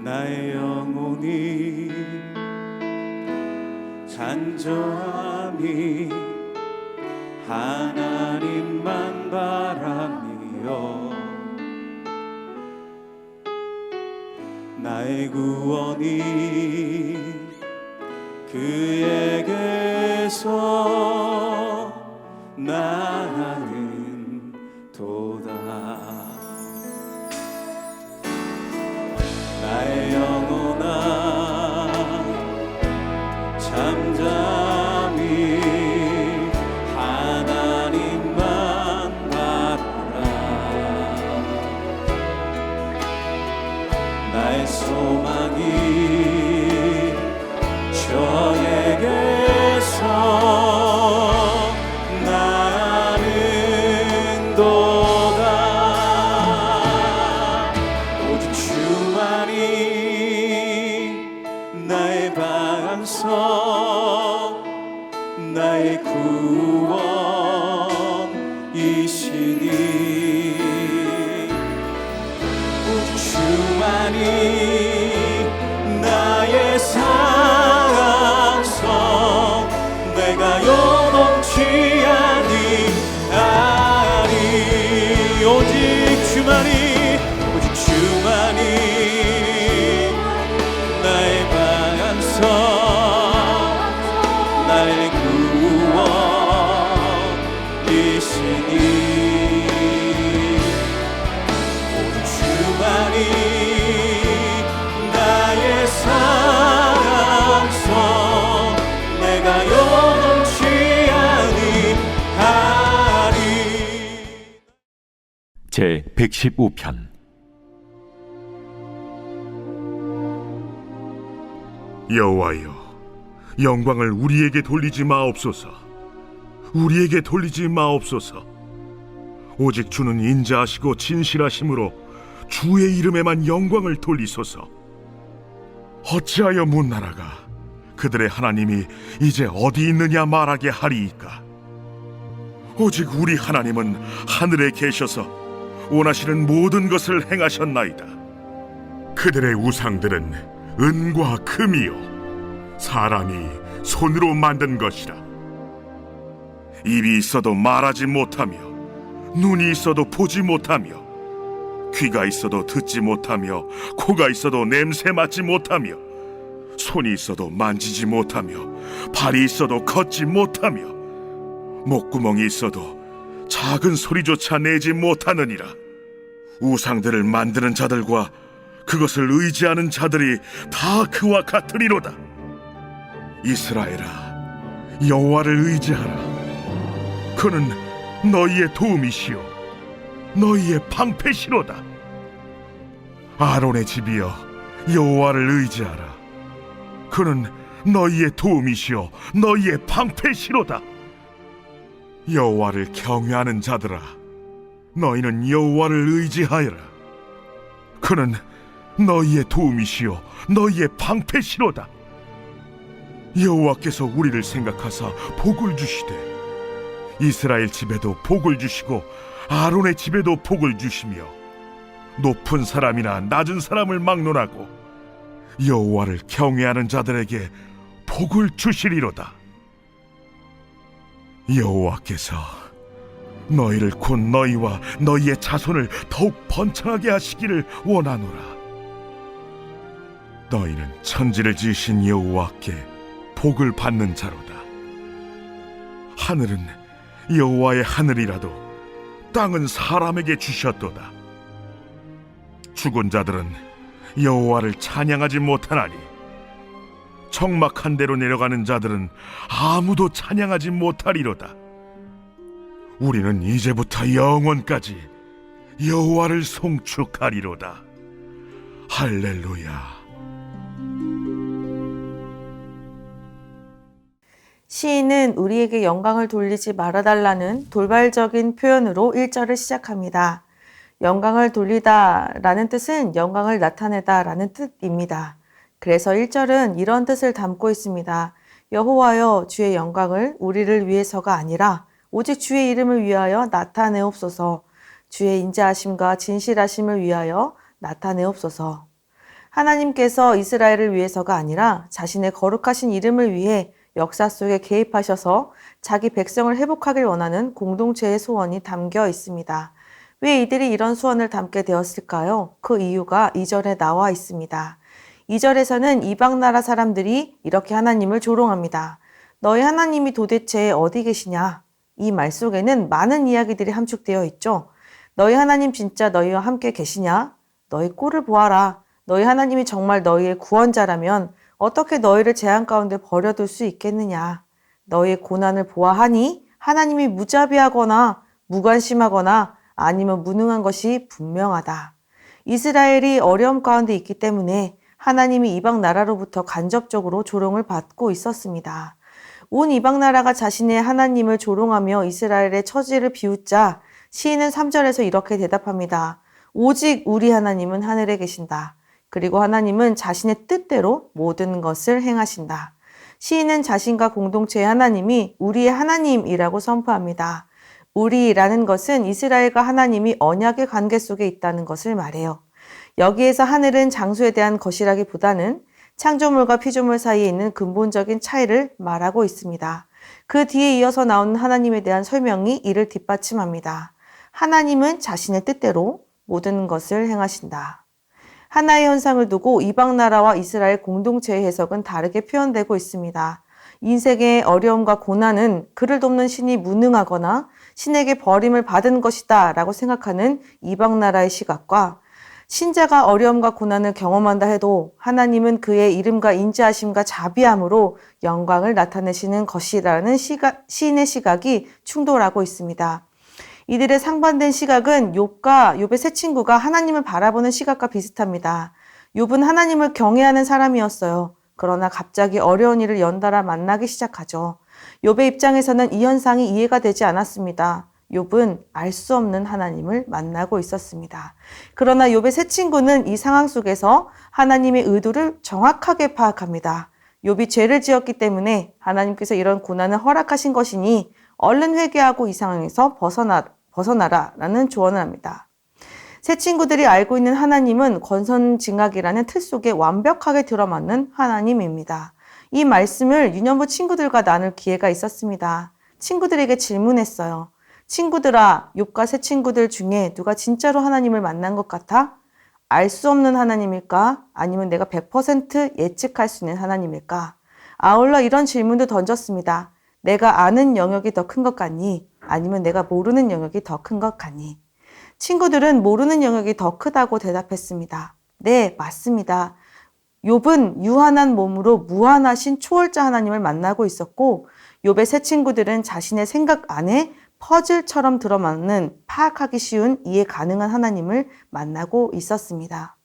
나의 영혼이 간절함이 하나님만 바라며 나의 구원이 그에게서 나는 도다. 나의 영혼아 잠잠히 하나님만 바라라. 나의 소망이 저에게서 나는 도다. 오직 주만이 나의 반석 나의 구원이시니 오직 주만이 나의 산성 내가 요동치 아니하리. 오직 주만이 나의 반석 나의 구원이시니 오직 주만이 나의 산성 내가 요동치 아니하리. 제 115편 여호와여, 영광을 우리에게 돌리지 마옵소서. 우리에게 돌리지 마옵소서. 오직 주는 인자하시고 진실하심으로 주의 이름에만 영광을 돌리소서. 어찌하여 문나라가 그들의 하나님이 이제 어디 있느냐 말하게 하리이까. 오직 우리 하나님은 하늘에 계셔서 원하시는 모든 것을 행하셨나이다. 그들의 우상들은 은과 금이요 사람이 손으로 만든 것이라. 입이 있어도 말하지 못하며 눈이 있어도 보지 못하며 귀가 있어도 듣지 못하며 코가 있어도 냄새 맡지 못하며 손이 있어도 만지지 못하며 발이 있어도 걷지 못하며 목구멍이 있어도 작은 소리조차 내지 못하느니라. 우상들을 만드는 자들과 그것을 의지하는 자들이 다 그와 같으리로다. 이스라엘아, 여호와를 의지하라. 그는 너희의 도움이시요 너희의 방패시로다. 아론의 집이여, 여호와를 의지하라. 그는 너희의 도움이시요 너희의 방패시로다. 여호와를 경외하는 자들아, 너희는 여호와를 의지하여라. 그는 너희의 도움이시요 너희의 방패시로다. 여호와께서 우리를 생각하사 복을 주시되 이스라엘 집에도 복을 주시고 아론의 집에도 복을 주시며 높은 사람이나 낮은 사람을 막론하고 여호와를 경외하는 자들에게 복을 주시리로다. 여호와께서 너희를 곧 너희와 너희의 자손을 더욱 번창하게 하시기를 원하노라. 너희는 천지를 지으신 여호와께 복을 받는 자로다. 하늘은 여호와의 하늘이라도 땅은 사람에게 주셨도다. 죽은 자들은 여호와를 찬양하지 못하나니 적막한 데로 내려가는 자들은 아무도 찬양하지 못하리로다. 우리는 이제부터 영원까지 여호와를 송축하리로다. 할렐루야. 시인은 우리에게 영광을 돌리지 말아달라는 돌발적인 표현으로 1절을 시작합니다. 영광을 돌리다 라는 뜻은 영광을 나타내다 라는 뜻입니다. 그래서 1절은 이런 뜻을 담고 있습니다. 여호와여, 주의 영광을 우리를 위해서가 아니라 오직 주의 이름을 위하여 나타내옵소서. 주의 인자하심과 진실하심을 위하여 나타내옵소서. 하나님께서 이스라엘을 위해서가 아니라 자신의 거룩하신 이름을 위해 역사 속에 개입하셔서 자기 백성을 회복하길 원하는 공동체의 소원이 담겨 있습니다. 왜 이들이 이런 소원을 담게 되었을까요? 그 이유가 2절에 나와 있습니다. 2절에서는 이방 나라 사람들이 이렇게 하나님을 조롱합니다. 너희 하나님이 도대체 어디 계시냐? 이 말 속에는 많은 이야기들이 함축되어 있죠. 너희 하나님 진짜 너희와 함께 계시냐? 너희 꼴을 보아라. 너희 하나님이 정말 너희의 구원자라면 어떻게 너희를 재앙 가운데 버려둘 수 있겠느냐? 너희의 고난을 보아하니 하나님이 무자비하거나 무관심하거나 아니면 무능한 것이 분명하다. 이스라엘이 어려움 가운데 있기 때문에 하나님이 이방 나라로부터 간접적으로 조롱을 받고 있었습니다. 온 이방 나라가 자신의 하나님을 조롱하며 이스라엘의 처지를 비웃자 시인은 3절에서 이렇게 대답합니다. 오직 우리 하나님은 하늘에 계신다. 그리고 하나님은 자신의 뜻대로 모든 것을 행하신다. 시인은 자신과 공동체의 하나님이 우리의 하나님이라고 선포합니다. 우리라는 것은 이스라엘과 하나님이 언약의 관계 속에 있다는 것을 말해요. 여기에서 하늘은 장소에 대한 것이라기보다는 창조물과 피조물 사이에 있는 근본적인 차이를 말하고 있습니다. 그 뒤에 이어서 나오는 하나님에 대한 설명이 이를 뒷받침합니다. 하나님은 자신의 뜻대로 모든 것을 행하신다. 하나의 현상을 두고 이방 나라와 이스라엘 공동체의 해석은 다르게 표현되고 있습니다. 인생의 어려움과 고난은 그를 돕는 신이 무능하거나 신에게 버림을 받은 것이다 라고 생각하는 이방 나라의 시각과 신자가 어려움과 고난을 경험한다 해도 하나님은 그의 이름과 인자하심과 자비함으로 영광을 나타내시는 것이라는 시인의 시각이 충돌하고 있습니다. 이들의 상반된 시각은 욥의 세 친구가 하나님을 바라보는 시각과 비슷합니다. 욥은 하나님을 경외하는 사람이었어요. 그러나 갑자기 어려운 일을 연달아 만나기 시작하죠. 욥의 입장에서는 이 현상이 이해가 되지 않았습니다. 욥은 알 수 없는 하나님을 만나고 있었습니다. 그러나 욥의 세 친구는 이 상황 속에서 하나님의 의도를 정확하게 파악합니다. 욥이 죄를 지었기 때문에 하나님께서 이런 고난을 허락하신 것이니 얼른 회개하고 이 상황에서 벗어나라라는 조언을 합니다. 세 친구들이 알고 있는 하나님은 권선징악이라는 틀 속에 완벽하게 들어맞는 하나님입니다. 이 말씀을 유년부 친구들과 나눌 기회가 있었습니다. 친구들에게 질문했어요. 친구들아, 욥과 세 친구들 중에 누가 진짜로 하나님을 만난 것 같아? 알 수 없는 하나님일까? 아니면 내가 100% 예측할 수 있는 하나님일까? 아울러 이런 질문도 던졌습니다. 내가 아는 영역이 더 큰 것 같니? 아니면 내가 모르는 영역이 더 큰 것 같니? 친구들은 모르는 영역이 더 크다고 대답했습니다. 네, 맞습니다. 욥은 유한한 몸으로 무한하신 초월자 하나님을 만나고 있었고 욥의 세 친구들은 자신의 생각 안에 퍼즐처럼 들어맞는 파악하기 쉬운 이해 가능한 하나님을 만나고 있었습니다.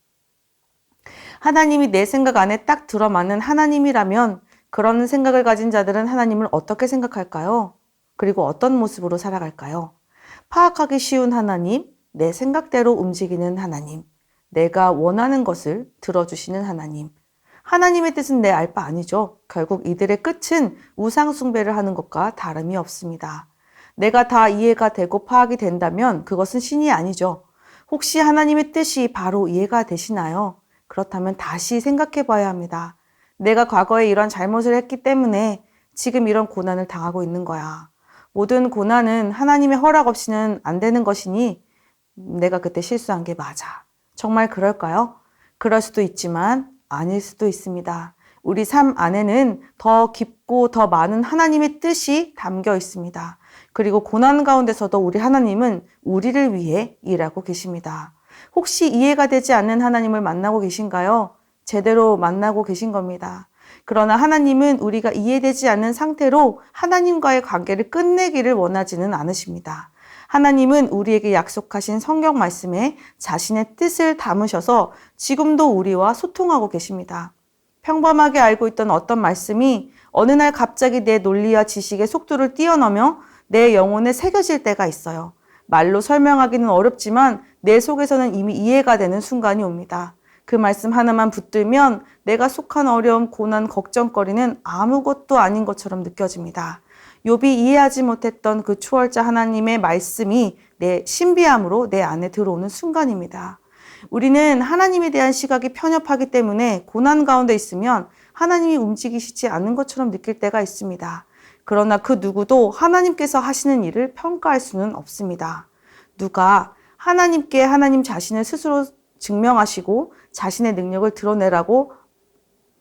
하나님이 내 생각 안에 딱 들어맞는 하나님이라면 그런 생각을 가진 자들은 하나님을 어떻게 생각할까요? 그리고 어떤 모습으로 살아갈까요? 파악하기 쉬운 하나님, 내 생각대로 움직이는 하나님, 내가 원하는 것을 들어주시는 하나님. 하나님의 뜻은 내 알 바 아니죠. 결국 이들의 끝은 우상 숭배를 하는 것과 다름이 없습니다. 내가 다 이해가 되고 파악이 된다면 그것은 신이 아니죠. 혹시 하나님의 뜻이 바로 이해가 되시나요? 그렇다면 다시 생각해 봐야 합니다. 내가 과거에 이런 잘못을 했기 때문에 지금 이런 고난을 당하고 있는 거야. 모든 고난은 하나님의 허락 없이는 안 되는 것이니 내가 그때 실수한 게 맞아. 정말 그럴까요? 그럴 수도 있지만 아닐 수도 있습니다. 우리 삶 안에는 더 깊고 더 많은 하나님의 뜻이 담겨 있습니다. 그리고 고난 가운데서도 우리 하나님은 우리를 위해 일하고 계십니다. 혹시 이해가 되지 않는 하나님을 만나고 계신가요? 제대로 만나고 계신 겁니다. 그러나 하나님은 우리가 이해되지 않는 상태로 하나님과의 관계를 끝내기를 원하지는 않으십니다. 하나님은 우리에게 약속하신 성경 말씀에 자신의 뜻을 담으셔서 지금도 우리와 소통하고 계십니다. 평범하게 알고 있던 어떤 말씀이 어느 날 갑자기 내 논리와 지식의 속도를 뛰어넘어 내 영혼에 새겨질 때가 있어요. 말로 설명하기는 어렵지만 내 속에서는 이미 이해가 되는 순간이 옵니다. 그 말씀 하나만 붙들면 내가 속한 어려움, 고난, 걱정거리는 아무것도 아닌 것처럼 느껴집니다. 욥이 이해하지 못했던 그 초월자 하나님의 말씀이 내 신비함으로 내 안에 들어오는 순간입니다. 우리는 하나님에 대한 시각이 편협하기 때문에 고난 가운데 있으면 하나님이 움직이시지 않는 것처럼 느낄 때가 있습니다. 그러나 그 누구도 하나님께서 하시는 일을 평가할 수는 없습니다. 누가 하나님께 하나님 자신을 스스로 증명하시고 자신의 능력을 드러내라고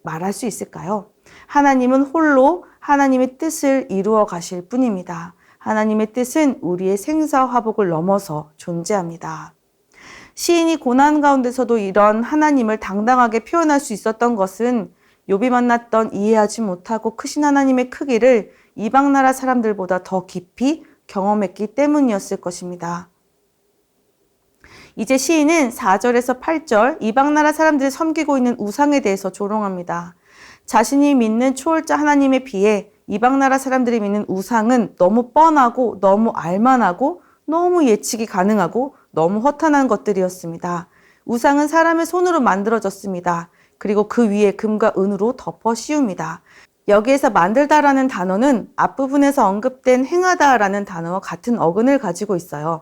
말할 수 있을까요? 하나님은 홀로 하나님의 뜻을 이루어 가실 뿐입니다. 하나님의 뜻은 우리의 생사화복을 넘어서 존재합니다. 시인이 고난 가운데서도 이런 하나님을 당당하게 표현할 수 있었던 것은 욥이 만났던 이해하지 못하고 크신 하나님의 크기를 이방 나라 사람들보다 더 깊이 경험했기 때문이었을 것입니다. 이제 시인은 4절에서 8절 이방 나라 사람들이 섬기고 있는 우상에 대해서 조롱합니다. 자신이 믿는 초월자 하나님에 비해 이방 나라 사람들이 믿는 우상은 너무 뻔하고 너무 알만하고 너무 예측이 가능하고 너무 허탄한 것들이었습니다. 우상은 사람의 손으로 만들어졌습니다. 그리고 그 위에 금과 은으로 덮어 씌웁니다. 여기에서 만들다라는 단어는 앞부분에서 언급된 행하다라는 단어와 같은 어근을 가지고 있어요.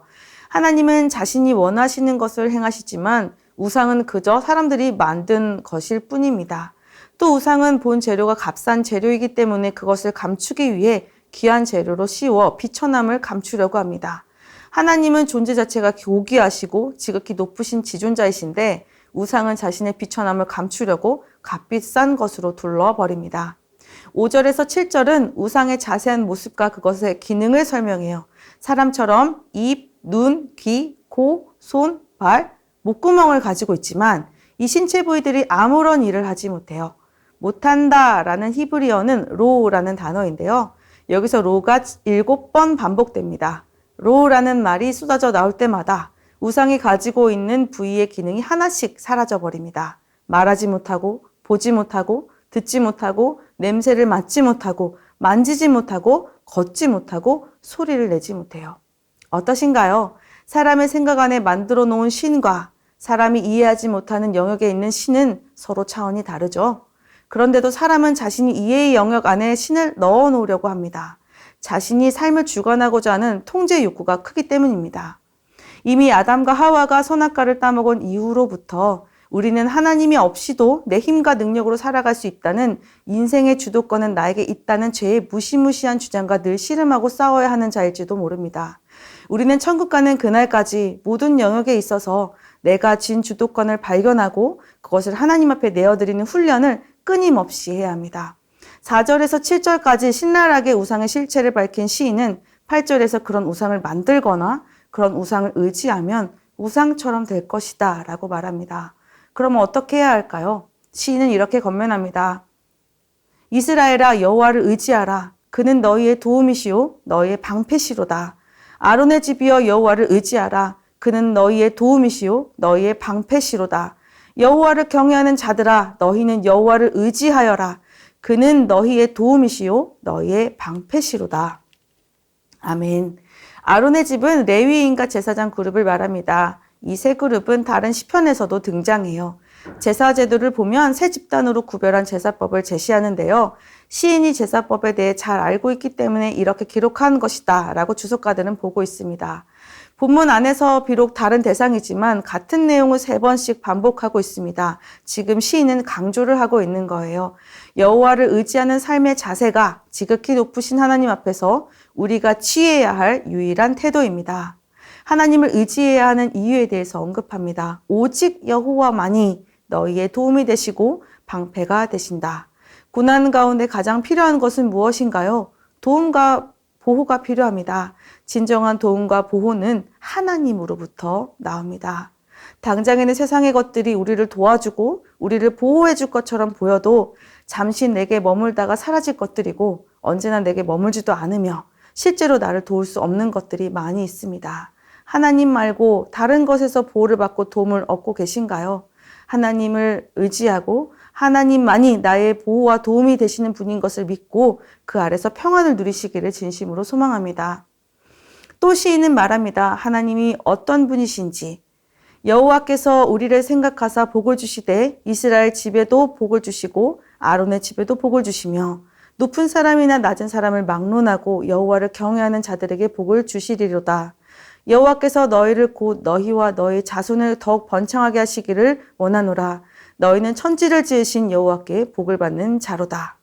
하나님은 자신이 원하시는 것을 행하시지만 우상은 그저 사람들이 만든 것일 뿐입니다. 또 우상은 본 재료가 값싼 재료이기 때문에 그것을 감추기 위해 귀한 재료로 씌워 비천함을 감추려고 합니다. 하나님은 존재 자체가 고귀하시고 지극히 높으신 지존자이신데 우상은 자신의 비천함을 감추려고 값비싼 것으로 둘러버립니다. 5절에서 7절은 우상의 자세한 모습과 그것의 기능을 설명해요. 사람처럼 입, 눈, 귀, 코, 손, 발, 목구멍을 가지고 있지만 이 신체 부위들이 아무런 일을 하지 못해요. 못한다라는 히브리어는 로라는 단어인데요. 여기서 로가 7번 반복됩니다. 로라는 말이 쏟아져 나올 때마다 우상이 가지고 있는 부위의 기능이 하나씩 사라져버립니다. 말하지 못하고, 보지 못하고, 듣지 못하고, 냄새를 맡지 못하고, 만지지 못하고, 걷지 못하고, 소리를 내지 못해요. 어떠신가요? 사람의 생각 안에 만들어 놓은 신과 사람이 이해하지 못하는 영역에 있는 신은 서로 차원이 다르죠. 그런데도 사람은 자신이 이해의 영역 안에 신을 넣어 놓으려고 합니다. 자신이 삶을 주관하고자 하는 통제 욕구가 크기 때문입니다. 이미 아담과 하와가 선악과를 따먹은 이후로부터 우리는 하나님이 없이도 내 힘과 능력으로 살아갈 수 있다는 인생의 주도권은 나에게 있다는 죄의 무시무시한 주장과 늘 씨름하고 싸워야 하는 자일지도 모릅니다. 우리는 천국 가는 그날까지 모든 영역에 있어서 내가 진 주도권을 발견하고 그것을 하나님 앞에 내어드리는 훈련을 끊임없이 해야 합니다. 4절에서 7절까지 신랄하게 우상의 실체를 밝힌 시인은 8절에서 그런 우상을 만들거나 그런 우상을 의지하면 우상처럼 될 것이다 라고 말합니다. 그러면 어떻게 해야 할까요? 시인은 이렇게 권면합니다. 이스라엘아 여호와를 의지하라. 그는 너희의 도움이시요 너희의 방패시로다. 아론의 집이여 여호와를 의지하라. 그는 너희의 도움이시요 너희의 방패시로다. 여호와를 경외하는 자들아 너희는 여호와를 의지하여라. 그는 너희의 도움이시요 너희의 방패시로다. 아멘. 아론의 집은 레위인과 제사장 그룹을 말합니다. 이 세 그룹은 다른 시편에서도 등장해요. 제사 제도를 보면 세 집단으로 구별한 제사법을 제시하는데요. 시인이 제사법에 대해 잘 알고 있기 때문에 이렇게 기록한 것이다 라고 주석가들은 보고 있습니다. 본문 안에서 비록 다른 대상이지만 같은 내용을 3번씩 반복하고 있습니다. 지금 시인은 강조를 하고 있는 거예요. 여호와를 의지하는 삶의 자세가 지극히 높으신 하나님 앞에서 우리가 취해야 할 유일한 태도입니다. 하나님을 의지해야 하는 이유에 대해서 언급합니다. 오직 여호와만이 너희의 도움이 되시고 방패가 되신다. 고난 가운데 가장 필요한 것은 무엇인가요? 도움과 보호가 필요합니다. 진정한 도움과 보호는 하나님으로부터 나옵니다. 당장에는 세상의 것들이 우리를 도와주고 우리를 보호해 줄 것처럼 보여도 잠시 내게 머물다가 사라질 것들이고 언제나 내게 머물지도 않으며 실제로 나를 도울 수 없는 것들이 많이 있습니다. 하나님 말고 다른 것에서 보호를 받고 도움을 얻고 계신가요? 하나님을 의지하고 하나님만이 나의 보호와 도움이 되시는 분인 것을 믿고 그 아래서 평안을 누리시기를 진심으로 소망합니다. 또 시인은 말합니다. 하나님이 어떤 분이신지 여호와께서 우리를 생각하사 복을 주시되 이스라엘 집에도 복을 주시고 아론의 집에도 복을 주시며 높은 사람이나 낮은 사람을 막론하고 여호와를 경외하는 자들에게 복을 주시리로다. 여호와께서 너희를 곧 너희와 너희 자손을 더욱 번창하게 하시기를 원하노라. 너희는 천지를 지으신 여호와께 복을 받는 자로다.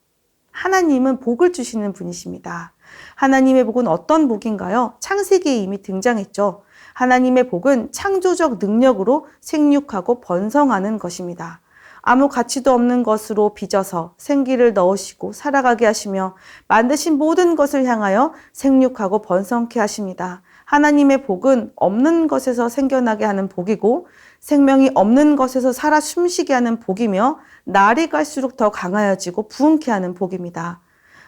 하나님은 복을 주시는 분이십니다. 하나님의 복은 어떤 복인가요? 창세기에 이미 등장했죠. 하나님의 복은 창조적 능력으로 생육하고 번성하는 것입니다. 아무 가치도 없는 것으로 빚어서 생기를 넣으시고 살아가게 하시며 만드신 모든 것을 향하여 생육하고 번성케 하십니다. 하나님의 복은 없는 것에서 생겨나게 하는 복이고 생명이 없는 것에서 살아 숨쉬게 하는 복이며 날이 갈수록 더 강하여지고 부흥케 하는 복입니다.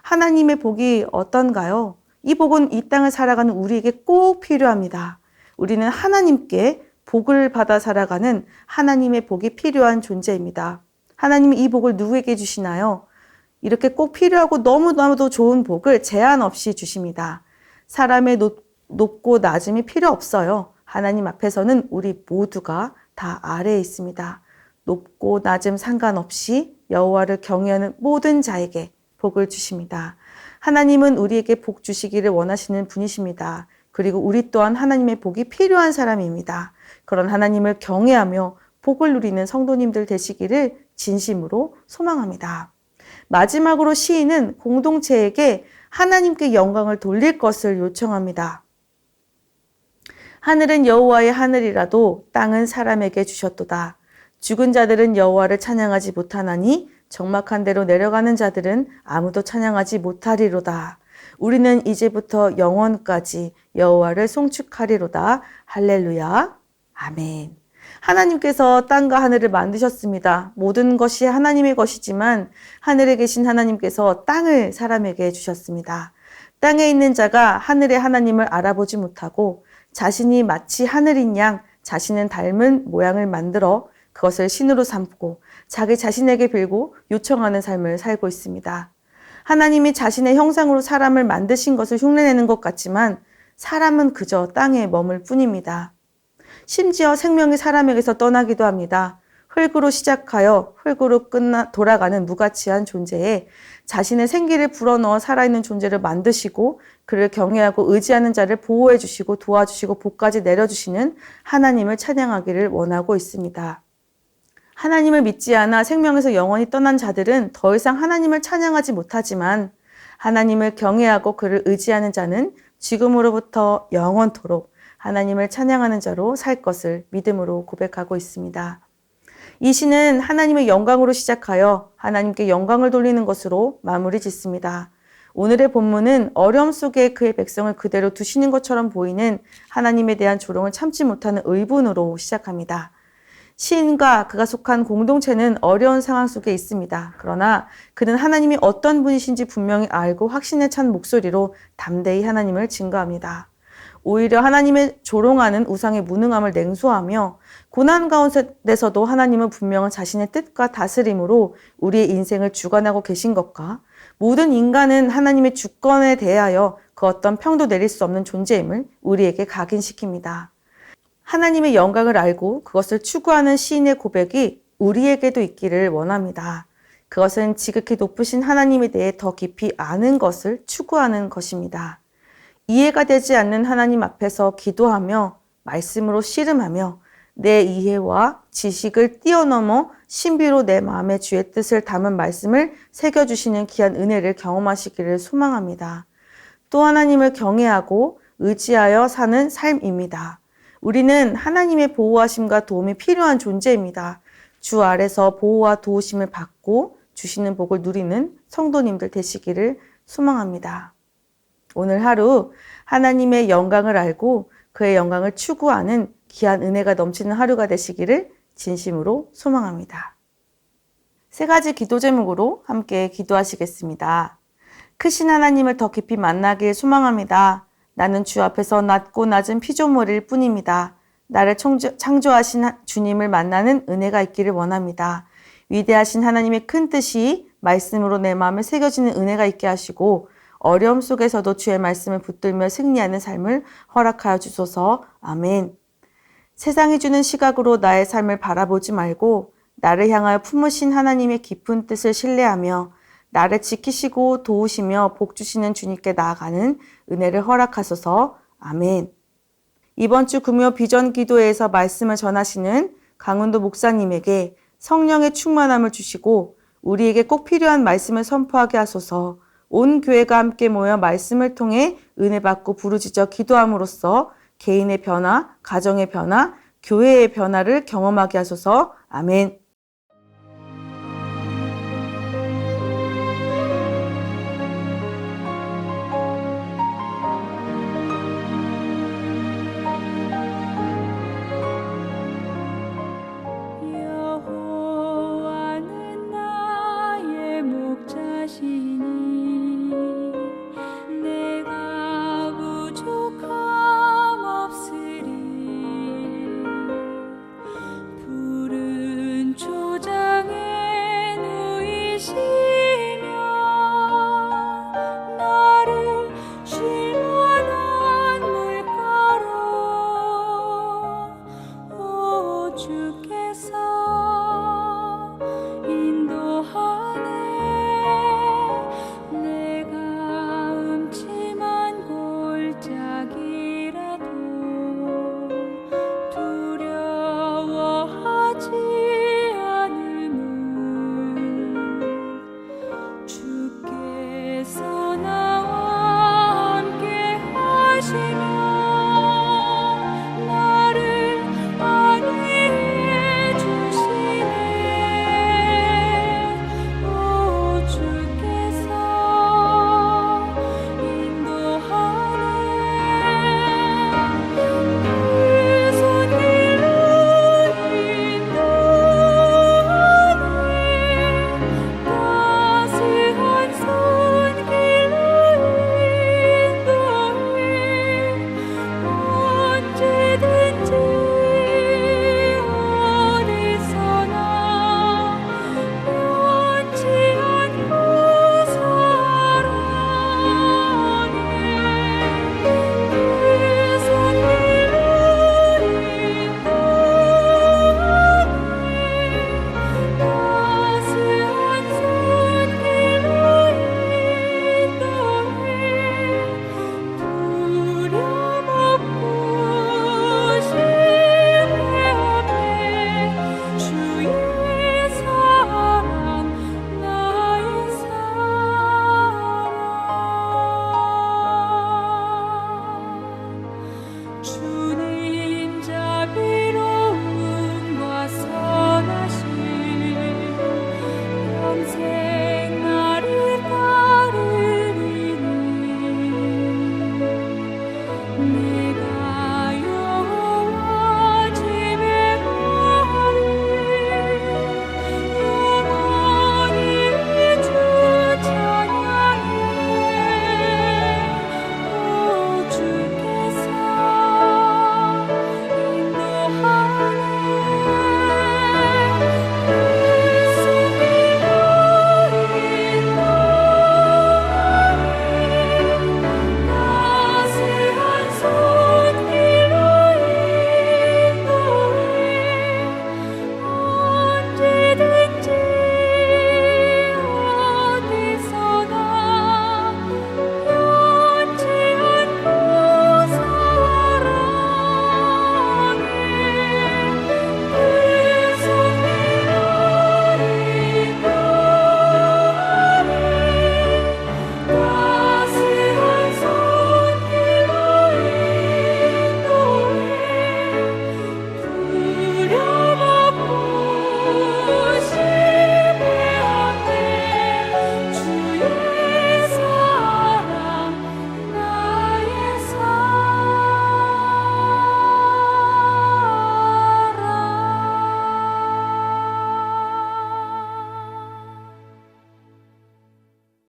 하나님의 복이 어떤가요? 이 복은 이 땅을 살아가는 우리에게 꼭 필요합니다. 우리는 하나님께 복을 받아 살아가는 하나님의 복이 필요한 존재입니다. 하나님이 이 복을 누구에게 주시나요? 이렇게 꼭 필요하고 너무너무도 좋은 복을 제한 없이 주십니다. 사람의 높고 낮음이 필요 없어요. 하나님 앞에서는 우리 모두가 다 아래에 있습니다. 높고 낮음 상관없이 여호와를 경외하는 모든 자에게 복을 주십니다. 하나님은 우리에게 복 주시기를 원하시는 분이십니다. 그리고 우리 또한 하나님의 복이 필요한 사람입니다. 그런 하나님을 경외하며 복을 누리는 성도님들 되시기를 진심으로 소망합니다. 마지막으로 시인은 공동체에게 하나님께 영광을 돌릴 것을 요청합니다. 하늘은 여호와의 하늘이라도 땅은 사람에게 주셨도다. 죽은 자들은 여호와를 찬양하지 못하나니 적막한 데로 내려가는 자들은 아무도 찬양하지 못하리로다. 우리는 이제부터 영원까지 여호와를 송축하리로다. 할렐루야. 아멘. 하나님께서 땅과 하늘을 만드셨습니다. 모든 것이 하나님의 것이지만 하늘에 계신 하나님께서 땅을 사람에게 주셨습니다. 땅에 있는 자가 하늘의 하나님을 알아보지 못하고 자신이 마치 하늘인 양 자신은 닮은 모양을 만들어 그것을 신으로 삼고 자기 자신에게 빌고 요청하는 삶을 살고 있습니다. 하나님이 자신의 형상으로 사람을 만드신 것을 흉내내는 것 같지만 사람은 그저 땅에 머물 뿐입니다. 심지어 생명이 사람에게서 떠나기도 합니다. 흙으로 시작하여 흙으로 돌아가는 무가치한 존재에 자신의 생기를 불어넣어 살아있는 존재를 만드시고 그를 경외하고 의지하는 자를 보호해 주시고 도와주시고 복까지 내려주시는 하나님을 찬양하기를 원하고 있습니다. 하나님을 믿지 않아 생명에서 영원히 떠난 자들은 더 이상 하나님을 찬양하지 못하지만 하나님을 경외하고 그를 의지하는 자는 지금으로부터 영원토록 하나님을 찬양하는 자로 살 것을 믿음으로 고백하고 있습니다. 이 시는 하나님의 영광으로 시작하여 하나님께 영광을 돌리는 것으로 마무리 짓습니다. 오늘의 본문은 어려움 속에 그의 백성을 그대로 두시는 것처럼 보이는 하나님에 대한 조롱을 참지 못하는 의분으로 시작합니다. 시인과 그가 속한 공동체는 어려운 상황 속에 있습니다. 그러나 그는 하나님이 어떤 분이신지 분명히 알고 확신에 찬 목소리로 담대히 하나님을 증거합니다. 오히려 하나님의 조롱하는 우상의 무능함을 냉소하며 고난 가운데서도 하나님은 분명한 자신의 뜻과 다스림으로 우리의 인생을 주관하고 계신 것과 모든 인간은 하나님의 주권에 대하여 그 어떤 평도 내릴 수 없는 존재임을 우리에게 각인시킵니다. 하나님의 영광을 알고 그것을 추구하는 시인의 고백이 우리에게도 있기를 원합니다. 그것은 지극히 높으신 하나님에 대해 더 깊이 아는 것을 추구하는 것입니다. 이해가 되지 않는 하나님 앞에서 기도하며 말씀으로 씨름하며 내 이해와 지식을 뛰어넘어 신비로 내 마음의 주의 뜻을 담은 말씀을 새겨주시는 귀한 은혜를 경험하시기를 소망합니다. 또 하나님을 경외하고 의지하여 사는 삶입니다. 우리는 하나님의 보호하심과 도움이 필요한 존재입니다. 주 아래서 보호와 도우심을 받고 주시는 복을 누리는 성도님들 되시기를 소망합니다. 오늘 하루 하나님의 영광을 알고 그의 영광을 추구하는 귀한 은혜가 넘치는 하루가 되시기를 진심으로 소망합니다. 3가지 기도 제목으로 함께 기도하시겠습니다. 크신 하나님을 더 깊이 만나길 소망합니다. 나는 주 앞에서 낮고 낮은 피조물일 뿐입니다. 나를 창조하신 주님을 만나는 은혜가 있기를 원합니다. 위대하신 하나님의 큰 뜻이 말씀으로 내 마음에 새겨지는 은혜가 있게 하시고 어려움 속에서도 주의 말씀을 붙들며 승리하는 삶을 허락하여 주소서. 아멘. 세상이 주는 시각으로 나의 삶을 바라보지 말고 나를 향하여 품으신 하나님의 깊은 뜻을 신뢰하며 나를 지키시고 도우시며 복 주시는 주님께 나아가는 은혜를 허락하소서. 아멘. 이번 주 금요 비전 기도회에서 말씀을 전하시는 강은도 목사님에게 성령의 충만함을 주시고 우리에게 꼭 필요한 말씀을 선포하게 하소서. 온 교회가 함께 모여 말씀을 통해 은혜 받고 부르짖어 기도함으로써 개인의 변화, 가정의 변화, 교회의 변화를 경험하게 하소서. 아멘.